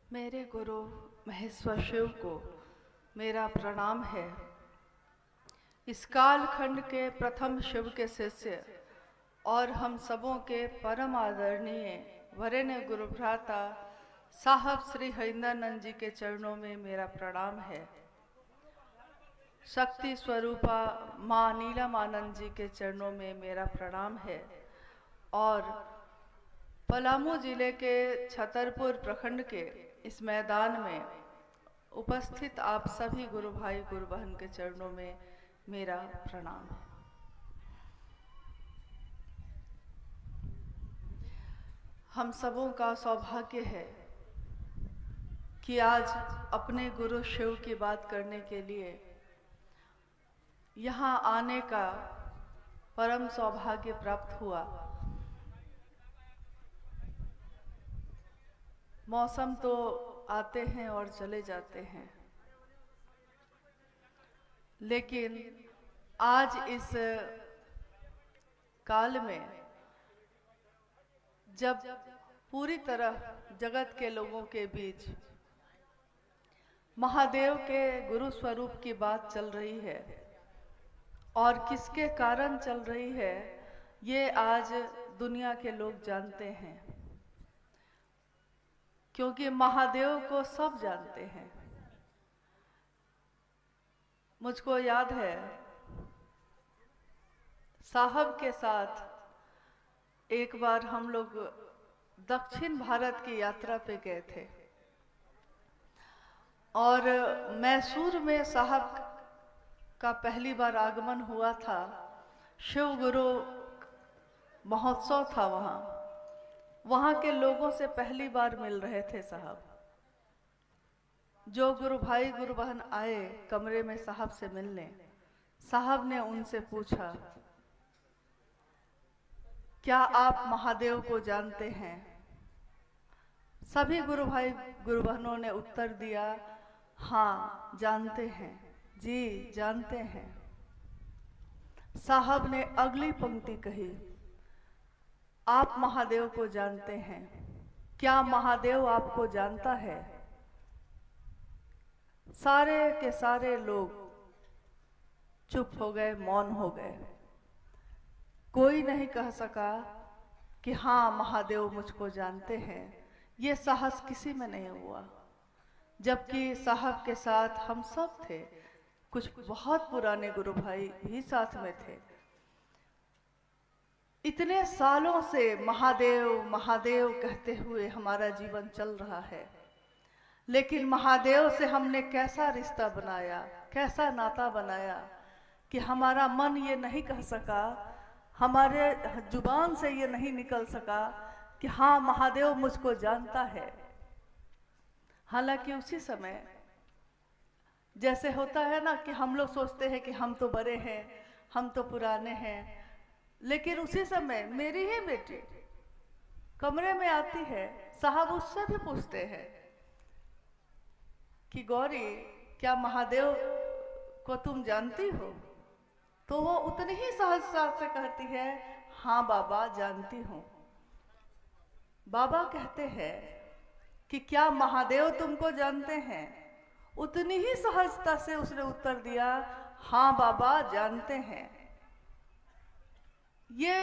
मेरे गुरु महेश्वर शिव को मेरा प्रणाम है। इस कालखंड के प्रथम शिव के शिष्य और हम सबों के परम आदरणीय वरेण्य गुरु भ्राता साहब श्री हरिंदरानंद जी के चरणों में मेरा प्रणाम है। शक्ति स्वरूपा माँ नीलमानंद जी के चरणों में मेरा प्रणाम है। और पलामू जिले के छतरपुर प्रखंड के इस मैदान में उपस्थित आप सभी गुरु भाई गुरु बहन के चरणों में मेरा प्रणाम है। हम सबों का सौभाग्य है कि आज अपने गुरु शिव की बात करने के लिए यहाँ आने का परम सौभाग्य प्राप्त हुआ। मौसम तो आते हैं और चले जाते हैं, लेकिन आज इस काल में जब पूरी तरह जगत के लोगों के बीच महादेव के गुरु स्वरूप की बात चल रही है और किसके कारण चल रही है, ये आज दुनिया के लोग जानते हैं, क्योंकि महादेव को सब जानते हैं। मुझको याद है साहब के साथ एक बार हम लोग दक्षिण भारत की यात्रा पे गए थे और मैसूर में साहब का पहली बार आगमन हुआ था। शिव गुरु महोत्सव था वहाँ के लोगों से पहली बार मिल रहे थे साहब। जो गुरु भाई गुरु बहन आए कमरे में साहब से मिलने, साहब ने उनसे पूछा, क्या आप महादेव को जानते हैं? सभी गुरु भाई गुरु बहनों ने उत्तर दिया, हाँ जानते हैं जी, जानते हैं। साहब ने अगली पंक्ति कही, आप महादेव को जानते हैं, क्या महादेव आपको जानता है? सारे के सारे लोग चुप हो गए, मौन हो गए। कोई नहीं कह सका कि हाँ महादेव मुझको जानते हैं। ये साहस किसी में नहीं हुआ, जबकि साहब के साथ हम सब थे, कुछ बहुत पुराने गुरु भाई भी साथ में थे। इतने सालों से महादेव महादेव कहते हुए हमारा जीवन चल रहा है, लेकिन महादेव से हमने कैसा रिश्ता बनाया, कैसा नाता बनाया कि हमारा मन ये नहीं कह सका, हमारे जुबान से ये नहीं निकल सका कि हाँ महादेव मुझको जानता है। हालांकि उसी समय जैसे होता है ना कि हम लोग सोचते हैं कि हम तो बड़े हैं, हम तो पुराने हैं, लेकिन उसी समय मेरी ही बेटी कमरे में आती है, साहब उससे भी पूछते हैं कि गौरी क्या महादेव को तुम जानती हो? तो वो उतनी ही सहजता से कहती है, हाँ बाबा जानती हूँ। बाबा कहते हैं कि क्या महादेव तुमको जानते हैं? उतनी ही सहजता से उसने उत्तर दिया, हाँ बाबा जानते हैं। ये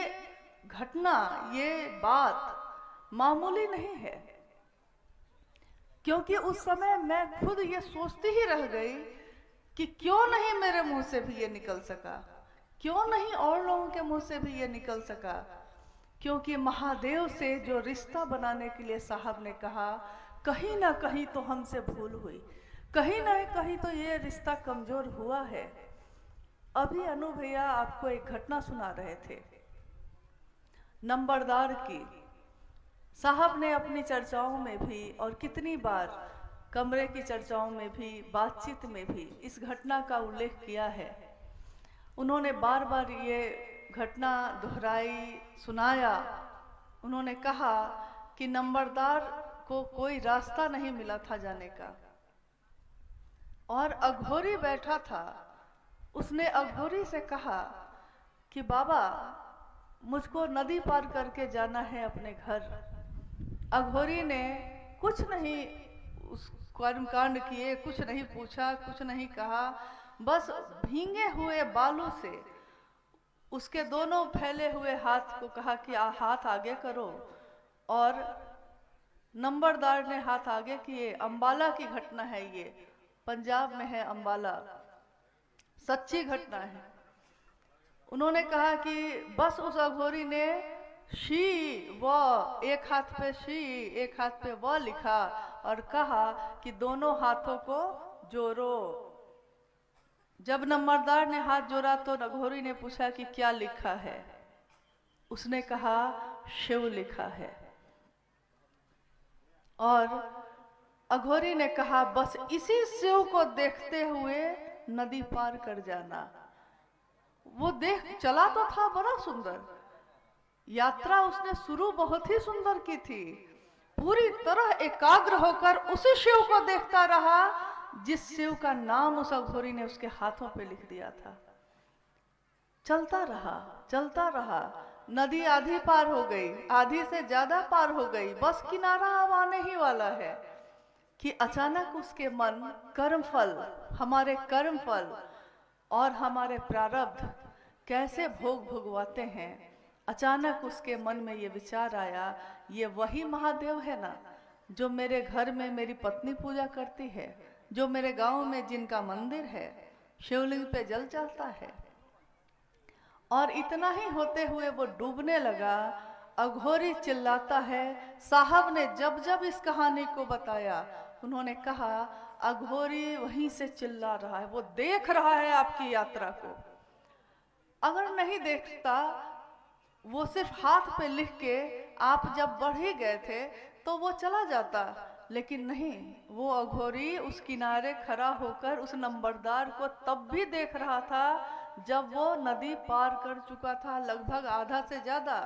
घटना, ये बात मामूली नहीं है, क्योंकि उस समय मैं खुद ये सोचती ही रह गई कि क्यों नहीं मेरे मुंह से भी ये निकल सका, क्यों नहीं और लोगों के मुंह से भी ये निकल सका। क्योंकि महादेव से जो रिश्ता बनाने के लिए साहब ने कहा, कहीं ना कहीं तो हमसे भूल हुई, कहीं ना कहीं तो ये रिश्ता कमजोर हुआ है। अभी अनु भैया आपको एक घटना सुना रहे थे नंबरदार की। साहब ने अपनी चर्चाओं में भी और कितनी बार कमरे की चर्चाओं में भी, बातचीत में भी इस घटना का उल्लेख किया है। उन्होंने बार बार ये घटना दोहराई, सुनाया। उन्होंने कहा कि नंबरदार को कोई रास्ता नहीं मिला था जाने का, और अघोरी बैठा था। उसने अघोरी से कहा कि बाबा मुझको नदी पार करके जाना है अपने घर। अघोरी ने कुछ नहीं उस कर्मकांड किए, कुछ नहीं पूछा, कुछ नहीं कहा, बस भींगे हुए बालू से उसके दोनों फैले हुए हाथ को कहा कि हाथ आगे करो, और नंबरदार ने हाथ आगे किए। अंबाला की घटना है ये, पंजाब में है अंबाला, सच्ची घटना है। उन्होंने कहा कि बस उस अघोरी ने शी व, एक हाथ पे शी एक हाथ पे व लिखा और कहा कि दोनों हाथों को जोड़ो। जब नंबरदार ने हाथ जोड़ा तो अघोरी ने पूछा कि क्या लिखा है। उसने कहा शिव लिखा है। और अघोरी ने कहा बस इसी शिव को देखते हुए नदी पार कर जाना। वो देख चला तो था बड़ा सुंदर, यात्रा उसने शुरू बहुत ही सुंदर की थी, पूरी तरह एकाग्र होकर उसी शिव को देखता रहा जिस शिव का नाम उस अघोरी ने उसके हाथों पे लिख दिया था। चलता रहा, नदी आधी पार हो गई, आधी से ज्यादा पार हो गई, बस किनारा अब आने ही वाला है कि अचानक उसके मन कर्मफल, हमारे कर्मफल और हमारे प्रारब्ध कैसे भोग भोगवाते हैं, अचानक उसके मन में ये विचार आया, ये वही महादेव है ना जो मेरे घर में मेरी पत्नी पूजा करती है, जो मेरे गांव में जिनका मंदिर है, शिवलिंग पे जल चढ़ता है। और इतना ही होते हुए वो डूबने लगा। अघोरी चिल्लाता है। साहब ने जब जब इस कहानी को बताया, उन्होंने कहा अघोरी वहीं से चिल्ला रहा है, वो देख रहा है आपकी यात्रा को। अगर नहीं देखता, वो सिर्फ हाथ पे लिख के आप जब बढ़ ही गए थे तो वो चला जाता, लेकिन नहीं, वो अघोरी उस किनारे खड़ा होकर उस नंबरदार को तब भी देख रहा था जब वो नदी पार कर चुका था, लगभग आधा से ज्यादा।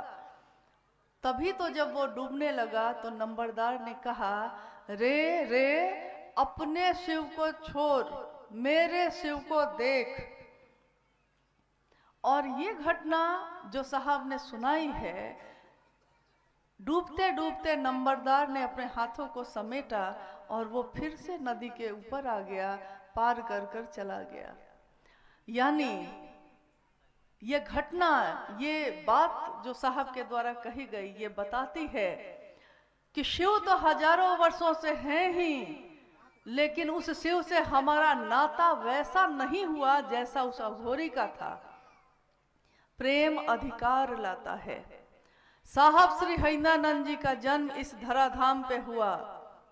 तभी तो जब वो डूबने लगा तो नंबरदार ने कहा, रे रे अपने शिव को छोड़, मेरे शिव को देख। और ये घटना जो साहब ने सुनाई है, डूबते डूबते नंबरदार ने अपने हाथों को समेटा और वो फिर से नदी के ऊपर आ गया, पार कर कर चला गया। यानी ये घटना, ये बात जो साहब के द्वारा कही गई, ये बताती है कि शिव तो हजारों वर्षों से हैं ही, लेकिन उस शिव से हमारा नाता वैसा नहीं हुआ जैसा उस अघोरी का था। प्रेम अधिकार लाता है। साहब श्री हरिनानंद जी का जन्म इस धराधाम पे हुआ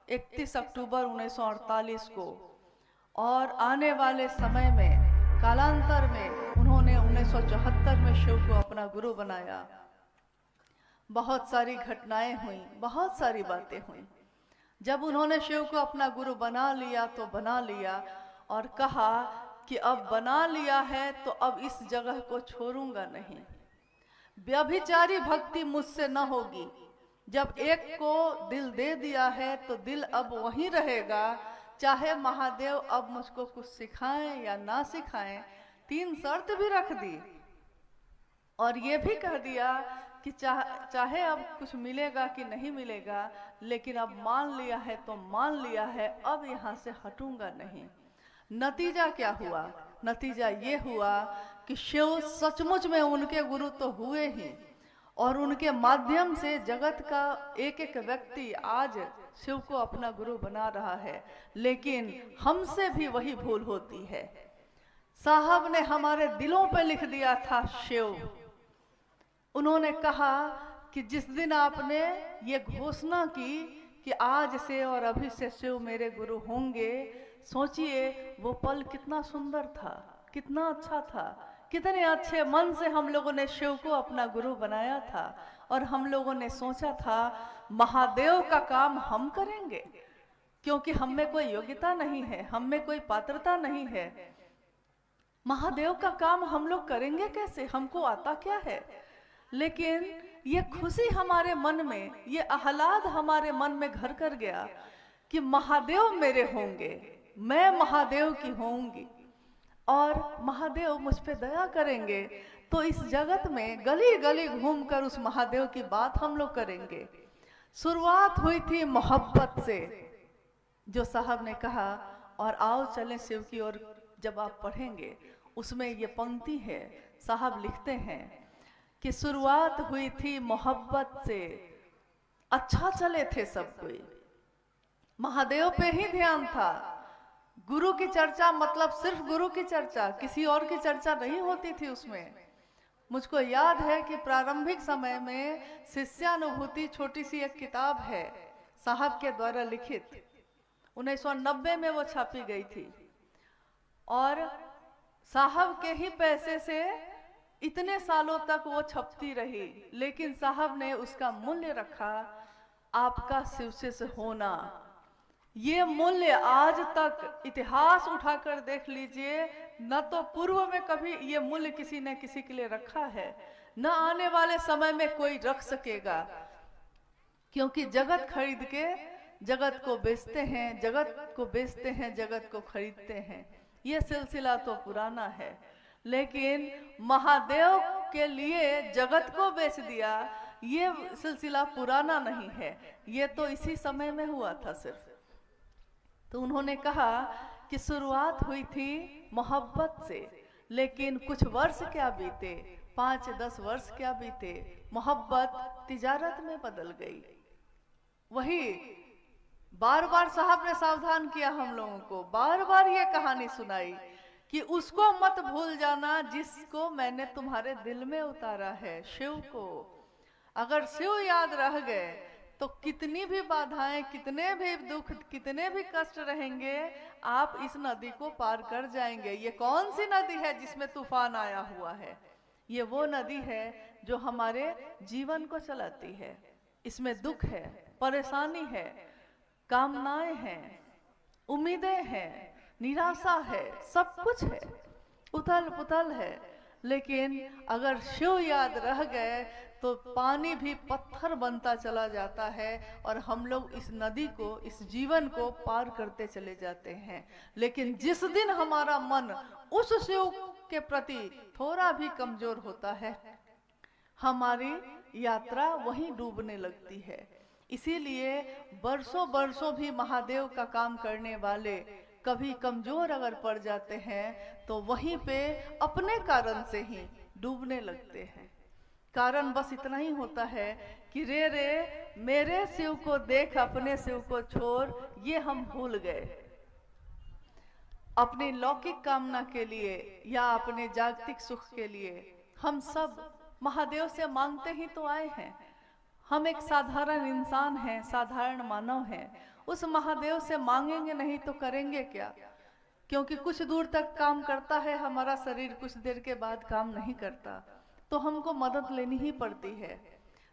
31 अक्टूबर 1948 को, और आने वाले समय में, कालांतर में, उन्होंने 1974 में शिव को अपना गुरु बनाया। बहुत सारी घटनाएं हुई, बहुत सारी बातें हुई। जब उन्होंने शिव को अपना गुरु बना लिया तो बना लिया, और कहा कि अब बना लिया है तो अब इस जगह को छोड़ूंगा नहीं, व्यभिचारी भक्ति मुझसे न होगी। जब एक को दिल दे दिया है तो दिल अब वहीं रहेगा, चाहे महादेव अब मुझको कुछ सिखाएं या ना सिखाएं। 3 शर्त भी रख दी, और ये भी कह दिया कि चाहे अब कुछ मिलेगा कि नहीं मिलेगा, लेकिन अब मान लिया है तो मान लिया है, अब यहाँ से हटूंगा नहीं। नतीजा क्या हुआ? नतीजा ये हुआ कि शिव सचमुच में उनके गुरु तो हुए ही, और उनके माध्यम से जगत का एक एक व्यक्ति आज शिव को अपना गुरु बना रहा है। लेकिन हमसे भी वही भूल होती है। साहब ने हमारे दिलों पे लिख दिया था शिव। उन्होंने कहा कि जिस दिन आपने ये घोषणा की कि आज से और अभी से शिव मेरे गुरु होंगे, सोचिए वो पल कितना सुंदर था, कितना अच्छा था, कितने अच्छे मन से हम लोगों ने शिव को अपना गुरु बनाया था। और हम लोगों ने सोचा था महादेव का काम हम करेंगे, क्योंकि हम में कोई योग्यता नहीं है, हम में कोई पात्रता नहीं है। महादेव का काम हम लोग करेंगे कैसे, हमको आता क्या है। लेकिन ये खुशी हमारे मन में, ये आह्लाद हमारे मन में घर कर गया कि महादेव मेरे होंगे, मैं महादेव की होंगी, और महादेव मुझ पे दया करेंगे। तो इस जगत में गली गली घूमकर उस महादेव की बात हम लोग करेंगे। शुरुआत हुई थी मोहब्बत से। जो साहब ने कहा। और आओ चलें शिव की ओर, जब आप पढ़ेंगे उसमें ये पंक्ति है, साहब लिखते हैं कि शुरुआत हुई थी मोहब्बत से, अच्छा चले थे सब कोई, महादेव पे ही ध्यान था। गुरु की चर्चा मतलब सिर्फ गुरु की चर्चा, किसी और की चर्चा नहीं होती थी उसमें। मुझको याद है कि प्रारंभिक समय में शिष्यानुभूति छोटी सी एक किताब है साहब के द्वारा लिखित, 1990 में वो छापी गई थी, और साहब के ही पैसे से इतने सालों तक वो छपती रही। लेकिन साहब ने उसका मूल्य रखा, आपका शिव शिष्य होना। ये मूल्य आज तक इतिहास उठाकर देख लीजिए, न तो पूर्व में कभी ये मूल्य किसी ने किसी के लिए रखा है, न आने वाले समय में कोई रख सकेगा। क्योंकि जगत खरीद के जगत को बेचते हैं, जगत को बेचते हैं, जगत को खरीदते हैं। ये सिलसिला तो पुराना है, लेकिन महादेव के लिए जगत को बेच दिया, ये सिलसिला पुराना नहीं है, ये तो इसी समय में हुआ था सिर्फ। तो उन्होंने कहा कि शुरुआत हुई थी मोहब्बत से, लेकिन कुछ वर्ष क्या बीते, 5-10 वर्ष क्या बीते, मोहब्बत तिजारत में बदल गई। वही बार बार साहब ने सावधान किया हम लोगों को, बार बार ये कहानी सुनाई कि उसको मत भूल जाना जिसको मैंने तुम्हारे दिल में उतारा है, शिव को। अगर शिव याद रह गए तो कितनी भी बाधाएं, कितने भी दुख, कितने भी कष्ट रहेंगे, आप इस नदी को पार कर जाएंगे। ये कौन सी नदी है जिसमें तूफान आया हुआ है? ये वो नदी है जो हमारे जीवन को चलाती है। इसमें दुख है, परेशानी है, कामनाएं हैं, उम्मीदें हैं, निराशा है, सब कुछ है, उथल पुथल है। लेकिन अगर शिव याद रह गए तो पानी भी पत्थर बनता चला जाता है और हम लोग इस नदी को, इस जीवन को पार करते चले जाते हैं। लेकिन जिस दिन हमारा मन उस शिव के प्रति थोड़ा भी कमजोर होता है, हमारी यात्रा वहीं डूबने लगती है। इसीलिए बरसों बरसों भी महादेव का काम करने वाले कभी कमजोर अगर पड़ जाते हैं तो वहीं पे अपने कारण से ही डूबने लगते हैं। कारण बस इतना ही होता है कि रे रे मेरे शिव को देख, अपने शिव को छोड़, ये हम भूल गए। अपनी लौकिक कामना के लिए या अपने जागतिक सुख के लिए हम सब महादेव से मांगते ही तो आए हैं। हम एक साधारण इंसान हैं, साधारण मानव हैं। उस महादेव से मांगेंगे नहीं तो करेंगे क्या? क्योंकि कुछ दूर तक काम करता है हमारा शरीर, कुछ देर के बाद काम नहीं करता, तो हमको मदद लेनी ही पड़ती है।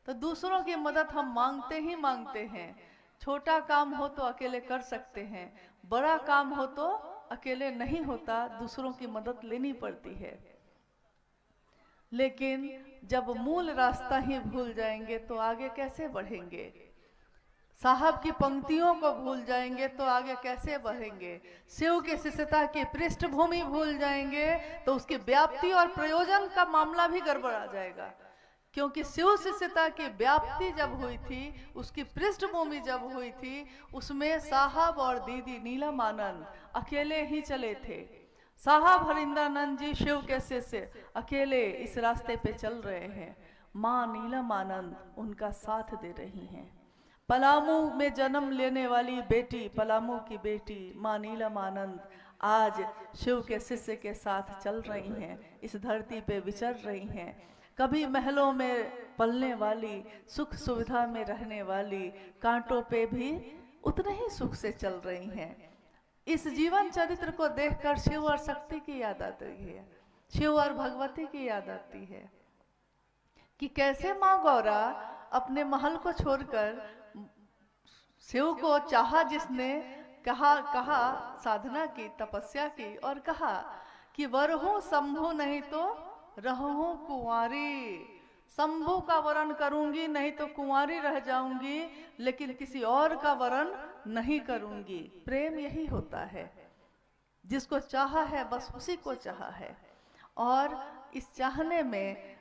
तो दूसरों की मदद हम मांगते ही मांगते हैं। छोटा काम हो तो अकेले कर सकते हैं, बड़ा काम हो तो अकेले नहीं होता, दूसरों की मदद लेनी पड़ती है। लेकिन जब मूल रास्ता ही भूल जाएंगे तो आगे कैसे बढ़ेंगे? साहब की पंक्तियों को भूल जाएंगे तो आगे कैसे बढ़ेंगे? शिव की शिष्यता की पृष्ठभूमि भूल जाएंगे तो उसकी व्याप्ति और प्रयोजन का मामला भी गड़बड़ा जाएगा। क्योंकि शिव शिष्यता की व्याप्ति जब हुई थी, उसकी पृष्ठभूमि जब हुई थी, उसमें साहब और दीदी नीलमानंद अकेले ही चले थे। साहब हरिंद्रानंद जी शिव के शिष्य अकेले इस रास्ते पे चल रहे हैं। माँ नीलमानंद उनका साथ दे रही हैं। पलामू में जन्म लेने वाली बेटी, पलामू की बेटी माँ नीलमानंद आज शिव के शिष्य के साथ चल रही हैं, इस धरती पे विचर रही हैं। कभी महलों में पलने वाली, सुख सुविधा में रहने वाली, कांटों पे भी उतने ही सुख से चल रही हैं। इस जीवन चरित्र को देखकर शिव और शक्ति की याद आती है, शिव और भगवती की याद आती है कि कैसे माँ गौरा अपने महल को छोड़कर शिव को चाहा, जिसने कहा साधना की, तपस्या की और कहा कि वरहूं शंभु नहीं तो रहूं कुंवारी। शंभु का वरण करूंगी नहीं तो कुंवारी रह जाऊंगी, लेकिन किसी और का वरण नहीं करूंगी। प्रेम यही होता है, जिसको चाहा है बस उसी को चाहा है। और इस चाहने में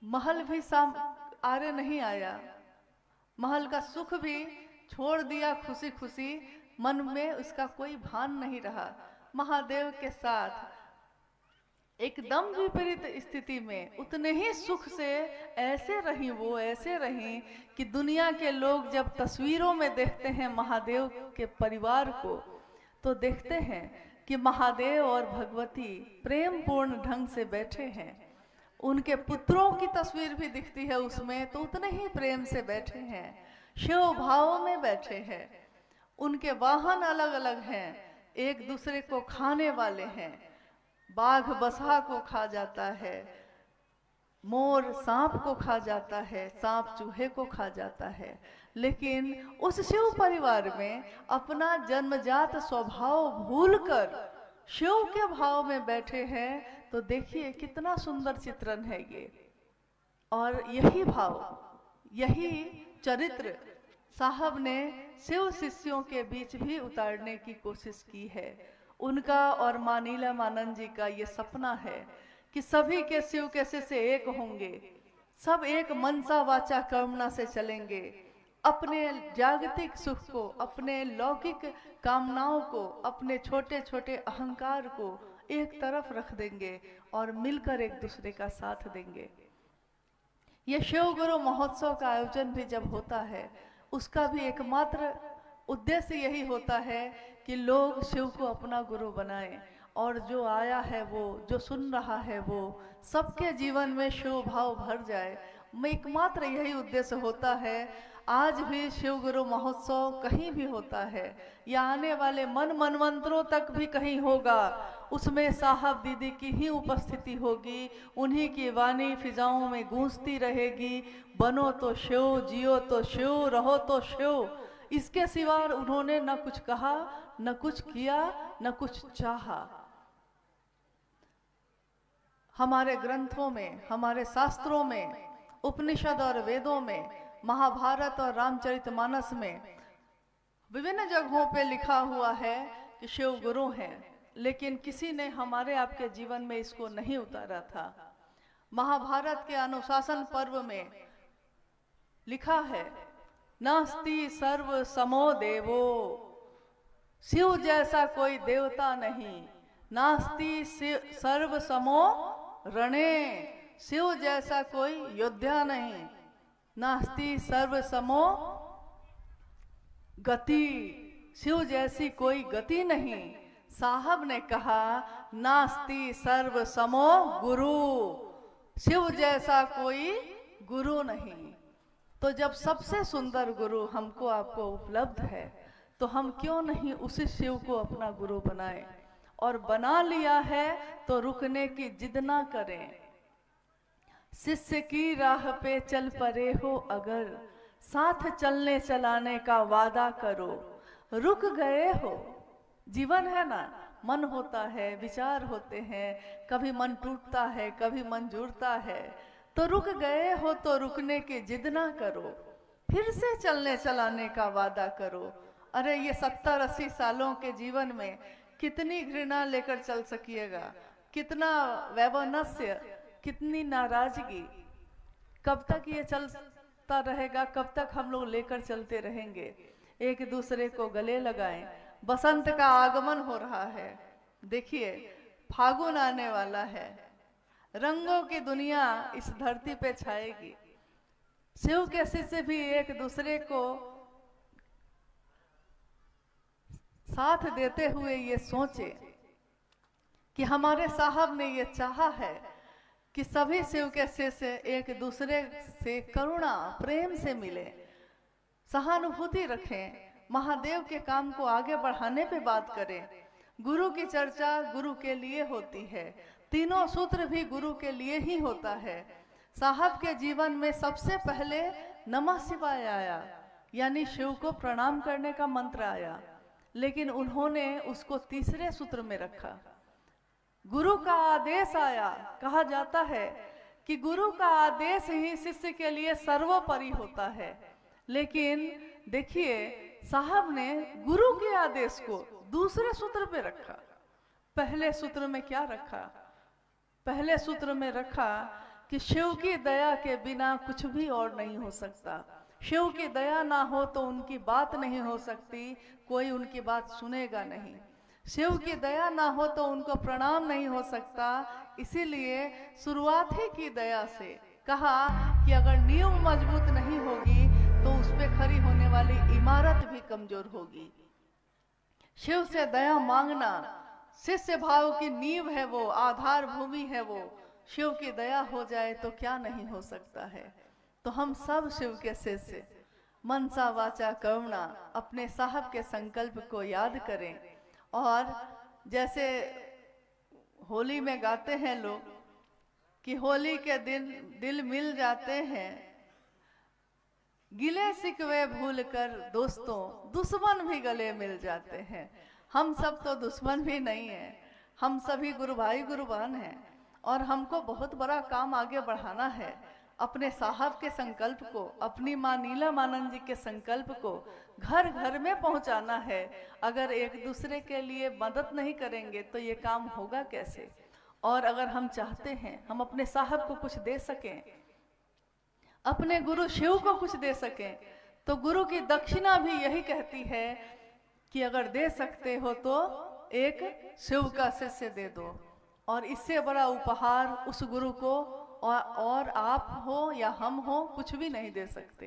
महल भी आरे नहीं आया, महल का सुख भी छोड़ दिया खुशी खुशी, मन में उसका कोई भान नहीं रहा। महादेव के साथ एकदम विपरीत स्थिति में उतने ही सुख से ऐसे रही वो, ऐसे रही कि दुनिया के लोग जब तस्वीरों में देखते हैं महादेव के परिवार को, तो देखते हैं कि महादेव और भगवती प्रेम पूर्ण ढंग से बैठे हैं। उनके पुत्रों की तस्वीर भी दिखती है उसमें, तो उतने ही प्रेम से बैठे हैं, शिव भाव में बैठे हैं। उनके वाहन अलग अलग हैं, एक दूसरे को खाने वाले हैं। बाघ बसहा को खा जाता है, मोर सांप को खा जाता है, सांप चूहे को खा जाता है, लेकिन उस शिव परिवार में अपना जन्मजात स्वभाव भूलकर शिव के भाव में बैठे हैं। तो देखिए कितना सुंदर चित्रण है ये। और यही भाव, यही चरित्र साहब ने शिव शिष्यों के बीच भी उतारने की कोशिश की है। उनका और मां नीलमानंद जी का ये सपना है कि सभी के शिव के शिष्य एक होंगे, सब एक मनसा वाचा कर्मणा से चलेंगे, अपने जागतिक सुख को, अपने लौकिक कामनाओं को, अपने छोटे छोटे अहंकार को एक तरफ रख देंगे और मिलकर एक दूसरे का साथ देंगे। ये शिव गुरु महोत्सव का आयोजन भी जब होता है, उसका भी एकमात्र उद्देश्य यही होता है कि लोग शिव को अपना गुरु बनाएं, और जो आया है वो, जो सुन रहा है वो, सबके जीवन में शिव भाव भर जाए। एकमात्र यही उद्देश्य होता है। आज भी शिव गुरु महोत्सव कहीं भी होता है, या आने वाले मनवंतरों तक भी कहीं होगा, उसमें साहब दीदी की ही उपस्थिति होगी, उन्हीं की वाणी फिजाओं में गूंजती रहेगी। बनो तो शिव, जियो तो शिव, रहो तो शिव। इसके सिवा उन्होंने न कुछ कहा, न कुछ किया, न कुछ चाहा। हमारे ग्रंथों में, हमारे शास्त्रों में, उपनिषद और वेदों में, महाभारत और रामचरितमानस में विभिन्न जगहों पे लिखा हुआ है कि शिव गुरु हैं, लेकिन किसी ने हमारे आपके जीवन में इसको नहीं उतारा था। महाभारत के अनुशासन पर्व में लिखा है, नास्ति सर्व समो देवो, शिव जैसा कोई देवता नहीं। नास्ति सर्व समो रणे, शिव जैसा कोई योद्धा नहीं। नास्ति सर्व समो गति, शिव जैसी कोई गति नहीं। साहब ने कहा, नास्ति सर्व समो गुरु, शिव जैसा कोई गुरु नहीं। तो जब सबसे सुंदर गुरु हमको आपको उपलब्ध है, तो हम क्यों नहीं उसी शिव को अपना गुरु बनाएं। और बना लिया है तो रुकने की जिद ना करें। शिष्य की राह पे चल पड़े हो अगर, साथ चलने चलाने का वादा करो। रुक गए हो, जीवन है ना, मन होता है, विचार होते हैं, कभी मन टूटता है, कभी मन जुड़ता है। तो रुक गए हो तो रुकने की जिद ना करो, फिर से चलने चलाने का वादा करो। अरे ये 70-80 सालों के जीवन में कितनी घृणा लेकर चल सकिएगा, कितना वैवनस्य, कितनी नाराजगी, कब तक ये चलता रहेगा, कब तक हम लोग लेकर चलते रहेंगे। एक दूसरे को गले लगाएं। बसंत का आगमन हो रहा है, देखिए फागुन आने वाला है, रंगों की दुनिया इस धरती पे छाएगी। शिव के शिष्य भी एक दूसरे को साथ देते हुए ये सोचे कि हमारे साहब ने ये चाहा है कि सभी शिव के शिष्य एक दूसरे से करुणा प्रेम से मिले, सहानुभूति रखें, महादेव के काम को आगे बढ़ाने पे बात करें। गुरु की चर्चा गुरु के लिए होती है, तीनों सूत्र भी गुरु के लिए ही होता है। साहब के जीवन में सबसे पहले नमः शिवाय आया, यानी शिव को प्रणाम करने का मंत्र आया, लेकिन उन्होंने उसको तीसरे सूत्र में रखा। गुरु का आदेश आया, कहा जाता है कि गुरु का आदेश ही शिष्य के लिए सर्वोपरि होता है। लेकिन देखिए साहब ने गुरु के आदेश को दूसरे सूत्र पे रखा। पहले सूत्र में क्या रखा? पहले सूत्र में रखा कि शिव की दया के बिना कुछ भी और नहीं हो सकता। शिव की दया ना हो तो उनकी बात नहीं हो सकती, कोई उनकी बात सुनेगा नहीं। शिव की दया ना हो तो उनको प्रणाम नहीं हो सकता, इसीलिए शुरुआत ही की दया से कहा कि अगर नींव मजबूत नहीं होगी तो उस पे खड़ी होने वाली इमारत भी कमजोर होगी। शिव से दया मांगना शिष्य भाव की नींव है, वो आधार भूमि है वो। शिव की दया हो जाए तो क्या नहीं हो सकता है। तो हम सब शिव के शिष्य मनसा वाचा कर्मणा अपने साहब के संकल्प को याद करें। और जैसे होली में गाते हैं लोग कि होली के दिन दिल मिल जाते हैं, गिले शिकवे भूल कर दोस्तों दुश्मन भी गले मिल जाते हैं। हम सब तो दुश्मन भी नहीं है, हम सभी गुरु भाई गुरु बहन हैं और हमको बहुत बड़ा काम आगे बढ़ाना है। अपने साहब के संकल्प को, अपनी माँ नीलमानंद जी के संकल्प को घर घर में पहुंचाना है। अगर एक दूसरे के लिए मदद नहीं करेंगे तो ये काम होगा कैसे। और अगर हम चाहते हैं हम अपने साहब को कुछ दे सकें, अपने गुरु शिव को कुछ दे सकें, तो गुरु की दक्षिणा भी यही कहती है कि अगर दे सकते हो तो एक शिव का शिष्य दे दो। और इससे बड़ा उपहार उस गुरु को और आप हो या हम हो कुछ भी नहीं दे सकते।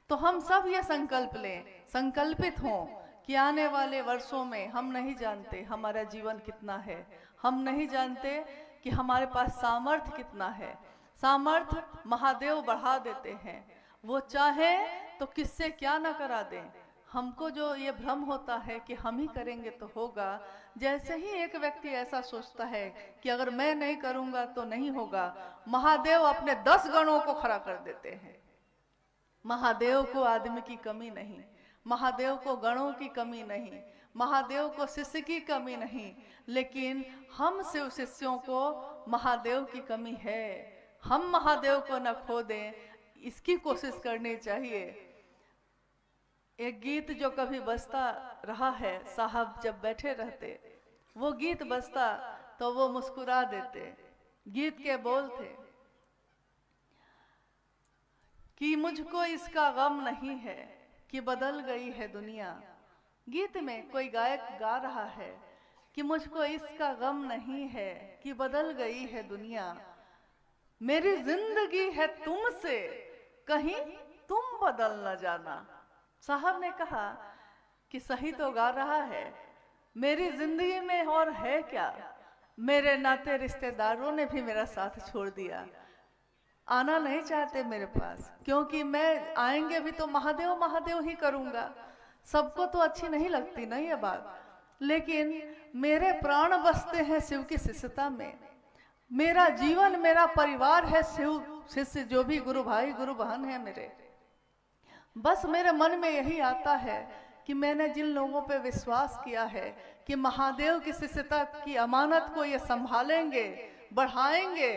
तो हम सब ये संकल्प लें, संकल्पित हों कि आने वाले वर्षों में हम नहीं जानते हमारा जीवन कितना है, हम नहीं जानते कि हमारे पास सामर्थ्य कितना है। सामर्थ्य महादेव बढ़ा देते हैं, वो चाहे तो किससे क्या ना करा दें। हमको जो ये भ्रम होता है कि हम ही करेंगे तो होगा, जैसे ही एक व्यक्ति ऐसा सोचता है कि अगर मैं नहीं करूंगा तो नहीं होगा, महादेव अपने 10 गणों को खड़ा कर देते हैं। महादेव को आदमी की कमी नहीं, महादेव को गणों की कमी नहीं, महादेव को शिष्य की कमी नहीं, लेकिन हम शिव शिष्यों को महादेव की कमी है। हम महादेव को न खो दें, इसकी कोशिश करनी चाहिए। एक गीत जो कभी बजता रहा है, साहब जब बैठे रहते वो गीत बजता तो वो मुस्कुरा देते। गीत के बोल थे कि मुझको इसका गम नहीं है कि बदल गई है दुनिया। गीत में कोई गायक गा रहा है कि मुझको इसका गम नहीं है कि बदल गई है दुनिया, मेरी जिंदगी है तुमसे कहीं तुम बदल न जाना। साहब ने कहा कि सही तो गा रहा है, मेरी जिंदगी में और है क्या, मेरे नाते रिश्तेदारों ने भी मेरा साथ छोड़ दिया, आना नहीं चाहते मेरे पास, क्योंकि मैं आएंगे भी तो महादेव महादेव ही करूंगा। सबको तो अच्छी नहीं लगती ना ये बात, लेकिन मेरे प्राण बसते हैं शिव की शिष्यता में। मेरा जीवन मेरा परिवार है शिव शिष्य, जो भी गुरु भाई गुरु बहन है मेरे। बस मेरे मन में यही आता है कि मैंने जिन लोगों पे विश्वास किया है कि महादेव की शिष्यता की अमानत को ये संभालेंगे, बढ़ाएंगे,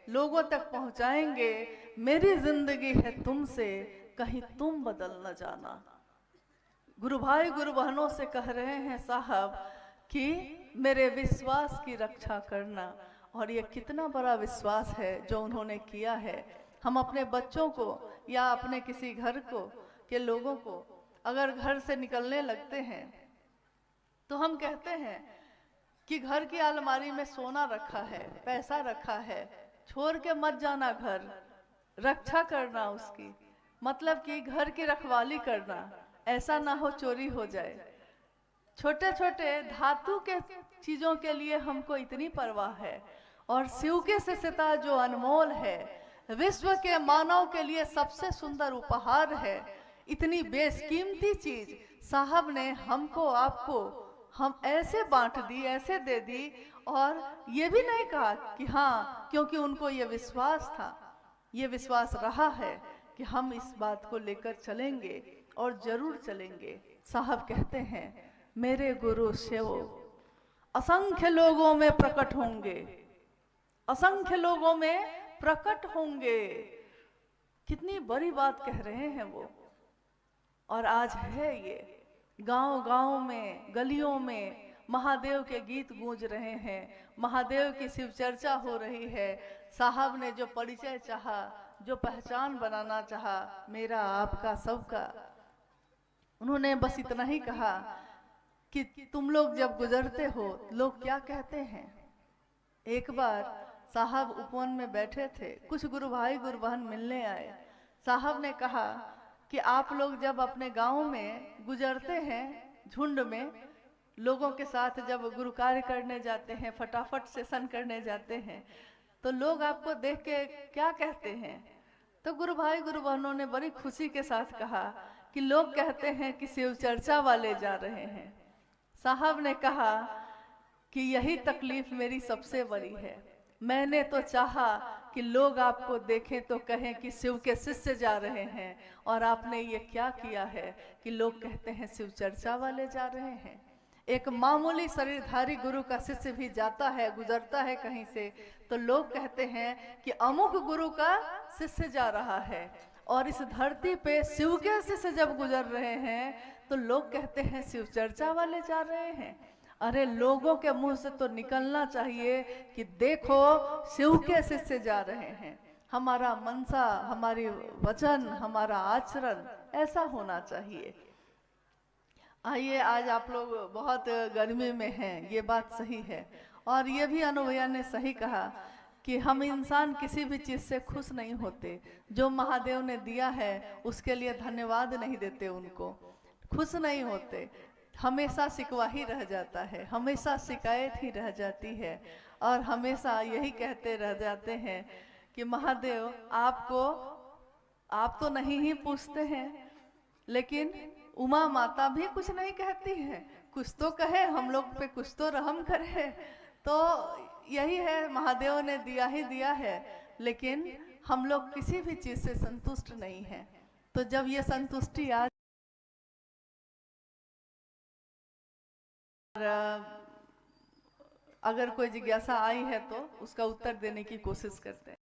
लोगों तक पहुंचाएंगे, मेरी जिंदगी है तुमसे कहीं तुम बदल न जाना। गुरु भाई गुरु बहनों से कह रहे हैं साहब कि मेरे विश्वास की रक्षा करना। और ये कितना बड़ा विश्वास है जो उन्होंने किया है। हम अपने बच्चों को या अपने किसी घर को के लोगों को अगर घर से निकलने लगते हैं तो हम कहते हैं कि घर की अलमारी में सोना रखा है, पैसा रखा है, छोड़ के मत जाना घर, रक्षा करना उसकी, मतलब कि घर की रखवाली करना, ऐसा ना हो चोरी हो जाए। छोटे छोटे धातु के चीजों के लिए हमको इतनी परवाह है, और शिव की शिष्यता जो अनमोल है, विश्व के मानव के लिए सबसे सुंदर उपहार है, इतनी बेशकीमती चीज साहब ने हमको आपको हम ऐसे बांट दी, ऐसे दे दी। और ये भी नहीं कहा कि हाँ, क्योंकि उनको ये विश्वास था, ये विश्वास रहा है कि हम इस बात को लेकर चलेंगे और जरूर चलेंगे। साहब कहते हैं मेरे गुरु शिव असंख्य लोगों में प्रकट होंगे, असंख्य लोगों में प्रकट होंगे। कितनी बड़ी बात कह रहे हैं वो। और आज है ये, गांव गांव में, गलियों में महादेव के गीत गूंज रहे हैं, महादेव की शिव चर्चा हो रही है। साहब ने जो परिचय चाहा जो पहचान बनाना चाहा, मेरा आपका सबका। उन्होंने बस इतना ही कहा कि तुम लोग जब गुजरते हो लोग क्या कहते हैं। एक बार साहब उपवन में बैठे थे, कुछ गुरु भाई गुरु बहन मिलने आए। साहब ने कहा कि आप लोग जब अपने गांव में गुजरते हैं, झुंड में लोगों के साथ जब गुरु कार्य करने जाते हैं, फटाफट सेशन करने जाते हैं, तो लोग आपको देख के क्या कहते हैं। तो गुरु भाई गुरु बहनों ने बड़ी खुशी के साथ कहा कि लोग कहते हैं कि शिव चर्चा वाले जा रहे हैं। साहब ने कहा कि यही तकलीफ मेरी सबसे बड़ी है। मैंने तो चाहा कि लोग आपको देखें तो कहें कि शिव के शिष्य जा रहे हैं, और आपने ये क्या किया है कि लोग कहते हैं शिव चर्चा वाले जा रहे हैं। एक मामूली शरीरधारी गुरु का शिष्य भी जाता है, गुजरता है कहीं से, तो लोग कहते हैं कि अमुक गुरु का शिष्य जा रहा है। और इस धरती पे शिव के शिष्य जब गुजर रहे हैं तो लोग कहते हैं शिव चर्चा वाले जा रहे हैं। अरे लोगों के मुंह से तो निकलना चाहिए कि देखो शिव के शिष्य जा रहे हैं। हमारा मनसा, हमारी वचन, हमारा आचरण ऐसा होना चाहिए। आइए, आज आप लोग बहुत गर्मी में हैं, ये बात सही है। और ये भी अनु भैया ने सही कहा कि हम इंसान किसी भी चीज़ से खुश नहीं होते। जो महादेव ने दिया है उसके लिए धन्यवाद नहीं देते, उनको खुश नहीं होते, हमेशा शिकवा ही रह जाता है, हमेशा शिकायत ही रह जाती है, और हमेशा यही कहते रह जाते हैं कि महादेव आपको, आप तो नहीं ही पूछते हैं। लेकिन उमा माता भी कुछ नहीं कहती है, कुछ तो कहे, हम लोग पे कुछ तो रहम करे। तो यही है, महादेव ने दिया ही दिया है, लेकिन हम लोग किसी भी चीज से संतुष्ट नहीं हैं। तो जब ये संतुष्टि आ, अगर कोई जिज्ञासा आई है तो उसका उत्तर देने की कोशिश करते हैं।